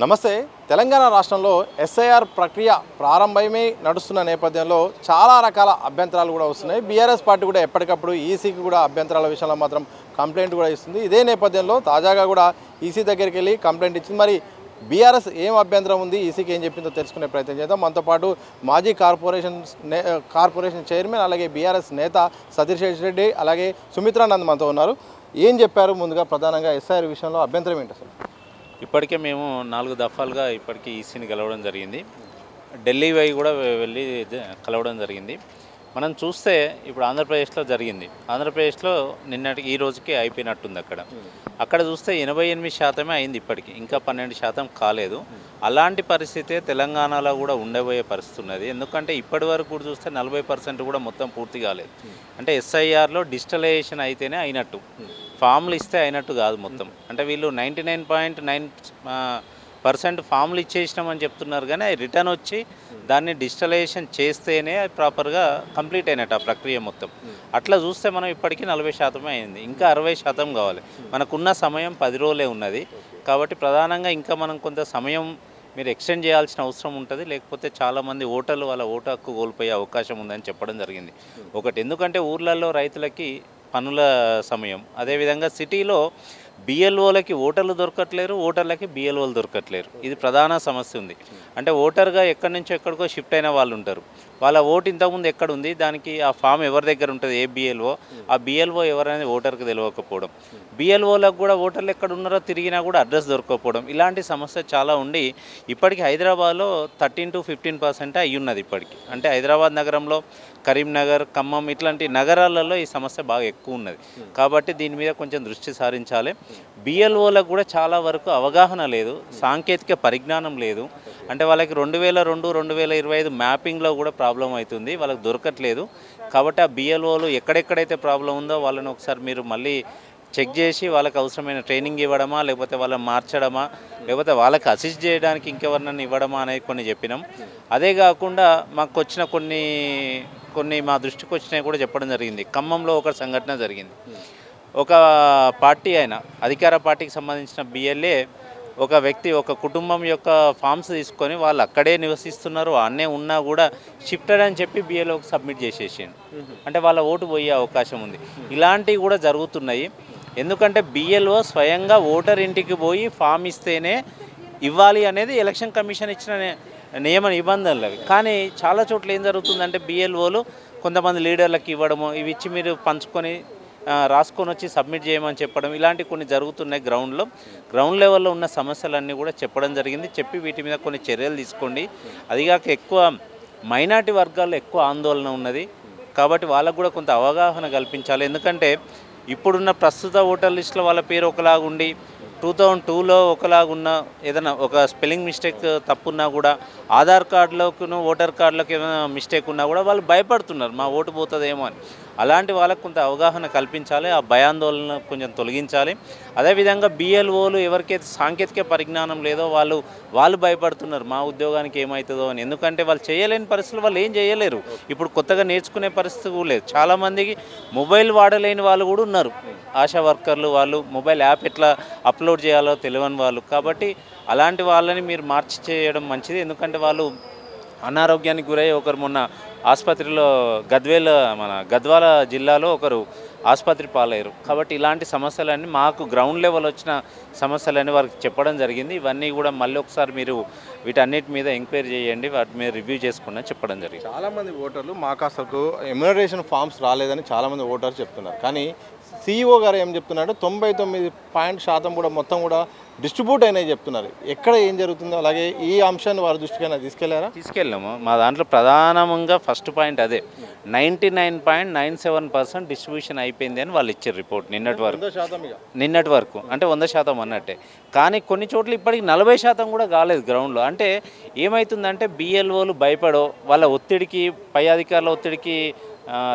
నమస్తే. తెలంగాణ రాష్ట్రంలో ఎస్ఐఆర్ ప్రక్రియ ప్రారంభమే నడుస్తున్న నేపథ్యంలో చాలా రకాల అభ్యంతరాలు కూడా వస్తున్నాయి. బీఆర్ఎస్ పార్టీ కూడా ఎప్పటికప్పుడు ఈసీకి కూడా అభ్యంతరాల విషయంలో మాత్రం కంప్లైంట్ కూడా ఇస్తుంది. ఇదే నేపథ్యంలో తాజాగా కూడా ఈసీ దగ్గరికి వెళ్ళి కంప్లైంట్ ఇచ్చింది. మరి బీఆర్ఎస్ ఏం అభ్యంతరం ఉంది, ఈసీకి ఏం చెప్పిందో తెలుసుకునే ప్రయత్నం చేద్దాం. మనతో పాటు మాజీ కార్పొరేషన్ చైర్మన్, అలాగే బీఆర్ఎస్ నేత సతీష్ రెడ్డి, అలాగే సుమిత్రానంద్ మనతో ఉన్నారు. ఏం చెప్పారు? ముందుగా ప్రధానంగా ఎస్ఐఆర్ విషయంలో అభ్యంతరం ఏంటి అసలు? ఇప్పటికే మేము 4 దఫాలుగా ఇప్పటికీ ఈసీని కలవడం జరిగింది. ఢిల్లీ వై కూడా వెళ్ళి కలవడం జరిగింది. మనం చూస్తే ఇప్పుడు ఆంధ్రప్రదేశ్లో జరిగింది. ఆంధ్రప్రదేశ్లో నిన్నటికి ఈ రోజుకి అయిపోయినట్టుంది. అక్కడ చూస్తే 88% అయింది. ఇప్పటికి ఇంకా 12% కాలేదు. అలాంటి పరిస్థితే తెలంగాణలో కూడా ఉండబోయే పరిస్థితి ఉన్నది. ఎందుకంటే ఇప్పటి వరకు కూడా చూస్తే 40% కూడా మొత్తం పూర్తి కాలేదు. అంటే ఎస్ఐఆర్లో డిజిటలైజేషన్ అయితేనే అయినట్టు, ఫామ్లు ఇస్తే అయినట్టు కాదు మొత్తం. అంటే వీళ్ళు 99.9% ఫామ్లు ఇచ్చేసినామని చెప్తున్నారు, కానీ రిటర్న్ వచ్చి దాన్ని డిజిటలైజేషన్ చేస్తేనే ప్రాపర్గా కంప్లీట్ అయినట్టు ఆ ప్రక్రియ మొత్తం. అట్లా చూస్తే మనం ఇప్పటికీ 40% అయింది. ఇంకా 60% కావాలి. మనకున్న సమయం 10 రోజులే ఉన్నది. కాబట్టి ప్రధానంగా ఇంకా మనం కొంత సమయం మీరు ఎక్స్టెండ్ చేయాల్సిన అవసరం ఉంటుంది. లేకపోతే చాలామంది ఓటర్లు వాళ్ళ ఓటు హక్కు కోల్పోయే అవకాశం ఉందని చెప్పడం జరిగింది. ఒకటి, ఎందుకంటే ఊర్లలో రైతులకి పనుల సమయం, అదేవిధంగా సిటీలో బిఎల్ఓలకి ఓటర్లు దొరకట్లేరు, ఓటర్లకి బిఎల్ఓలు దొరకట్లేరు. ఇది ప్రధాన సమస్య ఉంది. అంటే ఓటర్గా ఎక్కడి నుంచో ఎక్కడికో షిఫ్ట్ అయిన వాళ్ళు ఉంటారు. వాళ్ళ ఓటు ఇంతకుముందు ఎక్కడ ఉంది, దానికి ఆ ఫామ్ ఎవరి దగ్గర ఉంటుంది, ఏ బిఎల్ఓ, ఆ బిఎల్ఓ ఎవరనేది ఓటర్కి తెలియకపోవడం, బిఎల్ఓలకు కూడా ఓటర్లు ఎక్కడ ఉన్నారో తిరిగినా కూడా అడ్రస్ దొరకకపోవడం, ఇలాంటి సమస్య చాలా ఉండి ఇప్పటికీ హైదరాబాద్లో 13 to 15% అయ్యి ఉన్నది ఇప్పటికీ. అంటే హైదరాబాద్ నగరంలో కరీంనగర్, ఖమ్మం ఇట్లాంటి నగరాలలో ఈ సమస్య బాగా ఎక్కువ ఉన్నది. కాబట్టి దీని మీద కొంచెం దృష్టి సారించాలి. బిఎల్ఓలకు కూడా చాలా వరకు అవగాహన లేదు, సాంకేతిక పరిజ్ఞానం లేదు. అంటే వాళ్ళకి 2002, 2025 మ్యాపింగ్లో కూడా ప్రాబ్లం అవుతుంది, వాళ్ళకి దొరకట్లేదు. కాబట్టి ఆ బిఎల్ఓలు ఎక్కడెక్కడైతే ప్రాబ్లం ఉందో వాళ్ళని ఒకసారి మీరు మళ్ళీ చెక్ చేసి వాళ్ళకి అవసరమైన ట్రైనింగ్ ఇవ్వడమా, లేకపోతే వాళ్ళని మార్చడమా, లేకపోతే వాళ్ళకి అసిస్ట్ చేయడానికి ఇంకెవరినైనా ఇవ్వడమా అనేది కొన్ని చెప్పినాం. అదే కాకుండా మాకు వచ్చిన కొన్ని మా దృష్టికి వచ్చినాయి కూడా చెప్పడం జరిగింది. ఖమ్మంలో ఒక సంఘటన జరిగింది. ఒక పార్టీ అయిన అధికార పార్టీకి సంబంధించిన బిఎల్ఏ ఒక వ్యక్తి, ఒక కుటుంబం యొక్క ఫామ్స్ తీసుకొని వాళ్ళు అక్కడే నివసిస్తున్నారు, అన్నే ఉన్నా కూడా షిఫ్టెడ్ అని చెప్పి బిఎల్ఓకి సబ్మిట్ చేసేసాను. అంటే వాళ్ళ ఓటు పోయే అవకాశం ఉంది. ఇలాంటివి కూడా జరుగుతున్నాయి. ఎందుకంటే బిఎల్ఓ స్వయంగా ఓటర్ ఇంటికి పోయి ఫామ్ ఇస్తేనే ఇవ్వాలి అనేది ఎలక్షన్ కమిషన్ ఇచ్చిన నియమ నిబంధనలు అవి. కానీ చాలా చోట్ల ఏం జరుగుతుందంటే బిఎల్ఓలు కొంతమంది లీడర్లకు ఇవ్వడము, ఇవి ఇచ్చి మీరు పంచుకొని రాసుకొని వచ్చి సబ్మిట్ చేయమని చెప్పడం, ఇలాంటివి కొన్ని జరుగుతున్నాయి. గ్రౌండ్ లెవెల్లో ఉన్న సమస్యలన్నీ కూడా చెప్పడం జరిగింది. చెప్పి వీటి మీద కొన్ని చర్యలు తీసుకోండి. అదిగాక ఎక్కువ మైనారిటీ వర్గాల్లో ఎక్కువ ఆందోళన ఉన్నది. కాబట్టి వాళ్ళకు కూడా కొంత అవగాహన కల్పించాలి. ఎందుకంటే ఇప్పుడున్న ప్రస్తుత ఓటర్ లిస్టులో వాళ్ళ పేరు ఒకలాగుండి 2002లో ఒకలాగున్న, ఏదైనా ఒక స్పెల్లింగ్ మిస్టేక్ తప్పున్నా కూడా ఆధార్ కార్డులోకి ఓటర్ కార్డులోకి ఏమైనా మిస్టేక్ ఉన్నా కూడా వాళ్ళు భయపడుతున్నారు, మా ఓటు పోతుందేమో అని. అలాంటి వాళ్ళకు కొంత అవగాహన కల్పించాలి, ఆ భయాందోళన కొంచెం తొలగించాలి. అదేవిధంగా బిఎల్ఓలు ఎవరికైతే సాంకేతిక పరిజ్ఞానం లేదో వాళ్ళు భయపడుతున్నారు, మా ఉద్యోగానికి ఏమవుతుందో అని. ఎందుకంటే వాళ్ళు చేయలేని పరిస్థితులు, వాళ్ళు ఏం చేయలేరు. ఇప్పుడు కొత్తగా నేర్చుకునే పరిస్థితి కూడా లేదు. చాలామందికి మొబైల్ వాడలేని వాళ్ళు కూడా ఉన్నారు. ఆశా వర్కర్లు, వాళ్ళు మొబైల్ యాప్ ఎట్లా అప్లోడ్ చేయాలో తెలియని వాళ్ళు. కాబట్టి అలాంటి వాళ్ళని మీరు మార్చి చేయడం మంచిది. ఎందుకంటే వాళ్ళు అనారోగ్యానికి గురై ఒకరు మొన్న ఆసుపత్రిలో గద్వాల జిల్లాలో ఒకరు ఆసుపత్రి పాలయ్యారు. కాబట్టి ఇలాంటి సమస్యలన్నీ మాకు గ్రౌండ్ లెవెల్ వచ్చిన సమస్యలన్నీ వారికి చెప్పడం జరిగింది. ఇవన్నీ కూడా మళ్ళీ ఒకసారి మీరు వీటన్నిటి మీద ఎంక్వైరీ చేయండి, వాటి మీద రివ్యూ చేసుకుని చెప్పడం జరిగింది. చాలామంది ఓటర్లు మాకు అసలు ఎమ్యూనరేషన్ ఫామ్స్ రాలేదని చాలామంది ఓటర్లు చెప్తున్నారు. కానీ సిఇఓ గారు ఏం చెప్తున్నాడు, 99% కూడా మొత్తం కూడా డిస్ట్రిబ్యూట్ అయినాయి చెప్తున్నారు. ఎక్కడ ఏం జరుగుతుందో, అలాగే ఈ అంశాన్ని వారి దృష్టికైనా తీసుకెళ్ళాము. మా దాంట్లో ప్రధానంగా ఫస్ట్ పాయింట్ అదే, 99.97% డిస్ట్రిబ్యూషన్ అయిపోయింది అని వాళ్ళు ఇచ్చారు రిపోర్ట్ నిన్నటి వరకు. అంటే 100% అన్నట్టే. కానీ కొన్ని చోట్ల ఇప్పటికి 40% కూడా కాలేదు గ్రౌండ్లో. అంటే ఏమవుతుందంటే బిఎల్ఓలు భయపడో, వాళ్ళ ఒత్తిడికి, పై అధికారుల ఒత్తిడికి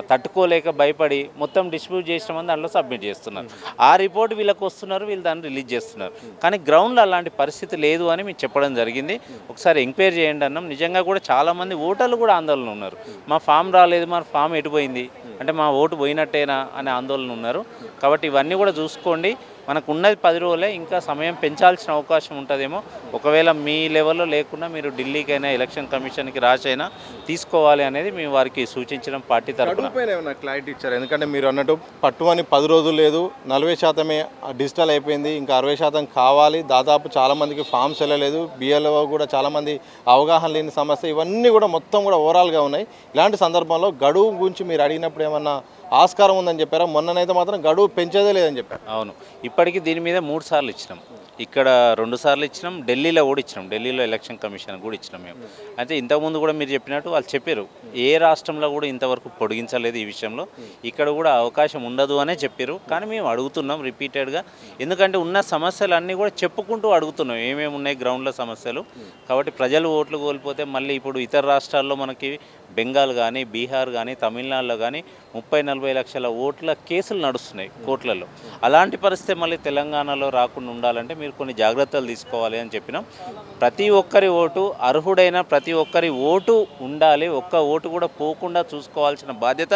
తట్టుకోలేక భయపడి మొత్తం డిస్ట్రిబ్యూట్ చేసినామని దాంట్లో సబ్మిట్ చేస్తున్నారు. ఆ రిపోర్ట్ వీళ్ళకి వస్తున్నారు, వీళ్ళు దాన్ని రిలీజ్ చేస్తున్నారు. కానీ గ్రౌండ్లో అలాంటి పరిస్థితి లేదు అని మేము చెప్పడం జరిగింది. ఒకసారి ఎంక్వైరీ చేయండి అన్నాం. నిజంగా కూడా చాలామంది ఓటర్లు కూడా ఆందోళన ఉన్నారు, మా ఫామ్ రాలేదు, మా ఫామ్ ఎటుపోయింది, అంటే మా ఓటు పోయినట్టేనా అనే ఆందోళన ఉన్నారు. కాబట్టి ఇవన్నీ కూడా చూసుకోండి. మనకు ఉన్నది 10 రోజులే, ఇంకా సమయం పెంచాల్సిన అవకాశం ఉంటుందేమో. ఒకవేళ మీ లెవెల్లో లేకుండా మీరు ఢిల్లీకైనా ఎలక్షన్ కమిషన్కి రాసైనా తీసుకోవాలి అనేది మేము వారికి సూచించడం పార్టీ తరఫున. గడువుపైన ఏమైనా క్లారిటీ ఇచ్చారు? ఎందుకంటే మీరు అన్నట్టు పట్టుమని 10 రోజులు లేదు, 40% డిజిటల్ అయిపోయింది, ఇంకా 60% కావాలి. దాదాపు చాలామందికి ఫామ్స్ వెళ్ళలేదు, బిఎల్ఓ కూడా చాలామంది అవగాహన లేని సమస్య, ఇవన్నీ కూడా మొత్తం కూడా ఓవరాల్గా ఉన్నాయి. ఇలాంటి సందర్భంలో గడువు గురించి మీరు అడిగినప్పుడు ఏమన్నా ఆస్కారం ఉందని చెప్పారా? మొన్ననైతే మాత్రం గడువు పెంచేదే లేదని చెప్పారు. అవును, ఇప్పటికీ దీని మీద 3 సార్లు ఇచ్చినాం. ఇక్కడ 2 సార్లు ఇచ్చినాం, ఢిల్లీలో కూడా ఇచ్చినాం, ఢిల్లీలో ఎలక్షన్ కమిషన్ కూడా ఇచ్చినాం మేము. అయితే ఇంతకుముందు కూడా మీరు చెప్పినట్టు వాళ్ళు చెప్పారు, ఏ రాష్ట్రంలో కూడా ఇంతవరకు పొడిగించలేదు ఈ విషయంలో, ఇక్కడ కూడా అవకాశం ఉండదు అనే చెప్పారు. కానీ మేము అడుగుతున్నాం రిపీటెడ్గా, ఎందుకంటే ఉన్న సమస్యలన్నీ కూడా చెప్పుకుంటూ అడుగుతున్నాం ఏమేమి ఉన్నాయి గ్రౌండ్లో సమస్యలు. కాబట్టి ప్రజలు ఓట్లు కోల్పోతే మళ్ళీ ఇప్పుడు ఇతర రాష్ట్రాల్లో మనకి బెంగాల్ కానీ, బీహార్ కానీ, తమిళనాడులో కానీ 30-40 లక్షల ఓట్ల కేసులు నడుస్తున్నాయి కోర్టులలో. అలాంటి పరిస్థితి మళ్ళీ తెలంగాణలో రాకుండా ఉండాలంటే మీరు కొన్ని జాగ్రత్తలు తీసుకోవాలి అని చెప్పినాం. ప్రతి ఒక్కరి ఓటు, అర్హుడైన ప్రతి ఒక్కరి ఓటు ఉండాలి, ఒక్క ఓటు కూడా పోకుండా చూసుకోవాల్సిన బాధ్యత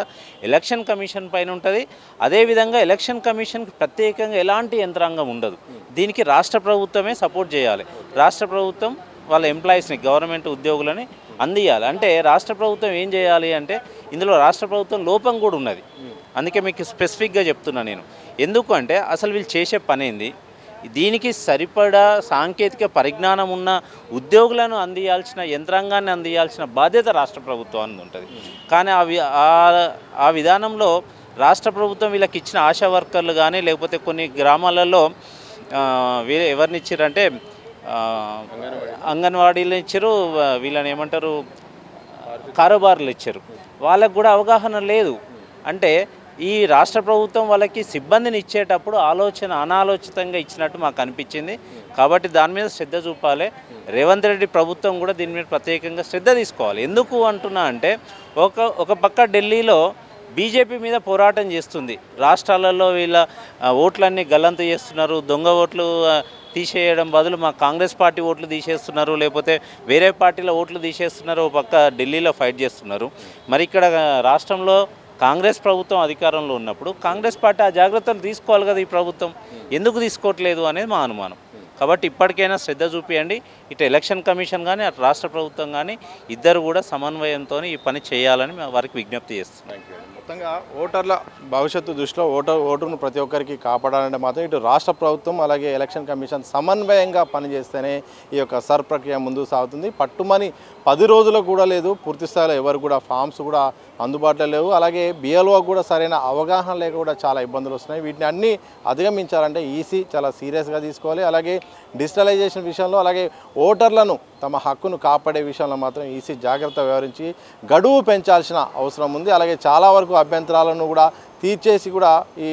ఎలక్షన్ కమిషన్ పైన ఉంటుంది. అదేవిధంగా ఎలక్షన్ కమిషన్కి ప్రత్యేకంగా ఎలాంటి యంత్రాంగం ఉండదు, దీనికి రాష్ట్ర ప్రభుత్వమే సపోర్ట్ చేయాలి. రాష్ట్ర ప్రభుత్వం వాళ్ళ ఎంప్లాయీస్ని, గవర్నమెంట్ ఉద్యోగులని అందియాలి. అంటే రాష్ట్ర ప్రభుత్వం ఏం చేయాలి అంటే, ఇందులో రాష్ట్ర ప్రభుత్వం లోపం కూడా ఉన్నది. అందుకే మీకు స్పెసిఫిక్గా చెప్తున్నా నేను. ఎందుకు అంటే అసలు వీళ్ళు చేసే పని ఏంది, దీనికి సరిపడా సాంకేతిక పరిజ్ఞానం ఉన్న ఉద్యోగులను అందియాల్సిన, యంత్రాంగాన్ని అందియాల్సిన బాధ్యత రాష్ట్ర ప్రభుత్వానికి ఉంటుంది. కానీ ఆ విధానంలో రాష్ట్ర ప్రభుత్వం వీళ్ళకి ఇచ్చిన ఆశా వర్కర్లు కానీ, లేకపోతే కొన్ని గ్రామాలలో ఎవరిని ఇచ్చారంటే అంగన్వాడీలు ఇచ్చారు, వీళ్ళని ఏమంటారు కారోబార్లు ఇచ్చారు, వాళ్ళకు కూడా అవగాహన లేదు. అంటే ఈ రాష్ట్ర ప్రభుత్వం వాళ్ళకి సిబ్బందిని ఇచ్చేటప్పుడు అనాలోచితంగా ఇచ్చినట్టు మాకు అనిపించింది. కాబట్టి దాని మీద శ్రద్ధ చూపాలి. రేవంత్ రెడ్డి ప్రభుత్వం కూడా దీని మీద ప్రత్యేకంగా శ్రద్ధ తీసుకోవాలి. ఎందుకు అంటున్నా అంటే ఒక పక్క ఢిల్లీలో బీజేపీ మీద పోరాటం చేస్తుంది, రాష్ట్రాలలో వీళ్ళ ఓట్లన్నీ గల్లంతు చేస్తున్నారు, దొంగ ఓట్లు తీసేయడం బదులు మా కాంగ్రెస్ పార్టీ ఓట్లు తీసేస్తున్నారు, లేకపోతే వేరే పార్టీల ఓట్లు తీసేస్తున్నారు, ఒక పక్క ఢిల్లీలో ఫైట్ చేస్తున్నారు. మరి ఇక్కడ రాష్ట్రంలో కాంగ్రెస్ ప్రభుత్వం అధికారంలో ఉన్నప్పుడు కాంగ్రెస్ పార్టీ ఆ జాగ్రత్తలు తీసుకోవాలి కదా, ఈ ప్రభుత్వం ఎందుకు తీసుకోవట్లేదు అనేది మా అనుమానం. కాబట్టి ఇప్పటికైనా శ్రద్ధ చూపియండి. ఇటు ఎలక్షన్ కమిషన్ కానీ, అటు రాష్ట్ర ప్రభుత్వం కానీ ఇద్దరు కూడా సమన్వయంతో ఈ పని చేయాలని వారికి విజ్ఞప్తి చేస్తున్నాం. మొత్తంగా ఓటర్ల భవిష్యత్తు దృష్టిలో ఓటును ప్రతి ఒక్కరికి కాపాడాలంటే మాత్రం ఇటు రాష్ట్ర ప్రభుత్వం అలాగే ఎలక్షన్ కమిషన్ సమన్వయంగా పనిచేస్తేనే ఈ యొక్క సర్ ప్రక్రియ ముందుకు సాగుతుంది. పట్టుమని 10 రోజులకు కూడా లేదు, పూర్తి స్థాయిలో ఎవరు కూడా ఫామ్స్ కూడా అందుబాటులో లేవు. అలాగే బిఎల్ఓ కూడా సరైన అవగాహన లేక కూడా చాలా ఇబ్బందులు వస్తున్నాయి. వీటిని అన్నీ అధిగమించాలంటే ఈసీ చాలా సీరియస్గా తీసుకోవాలి. అలాగే డిజిటలైజేషన్ విషయంలో, అలాగే ఓటర్లను తమ హక్కును కాపాడే విషయంలో మాత్రం ఈసీ జాగ్రత్త వ్యవహరించి గడువు పెంచాల్సిన అవసరం ఉంది. అలాగే చాలా వరకు అభ్యంతరాలను కూడా తీర్చేసి కూడా ఈ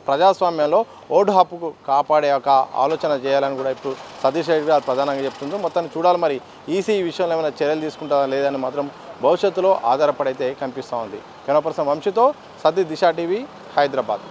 ప్రజాస్వామ్యంలో ఓటు హక్కుకు కాపాడే ఒక ఆలోచన చేయాలని కూడా ఇప్పుడు సతీష్ రెడ్డి గారు ప్రధానంగా చెప్తున్నారు. మొత్తాన్ని చూడాలి, మరి ఈసీ ఈ విషయంలో ఏమైనా చర్యలు తీసుకుంటారా లేదని మాత్రం భవిష్యత్తులో ఆధారపడైతే కనిపిస్తూ ఉంది. కెమెరా పర్సన్ వంశీతో సతీష్, దిశ టీవీ, హైదరాబాద్.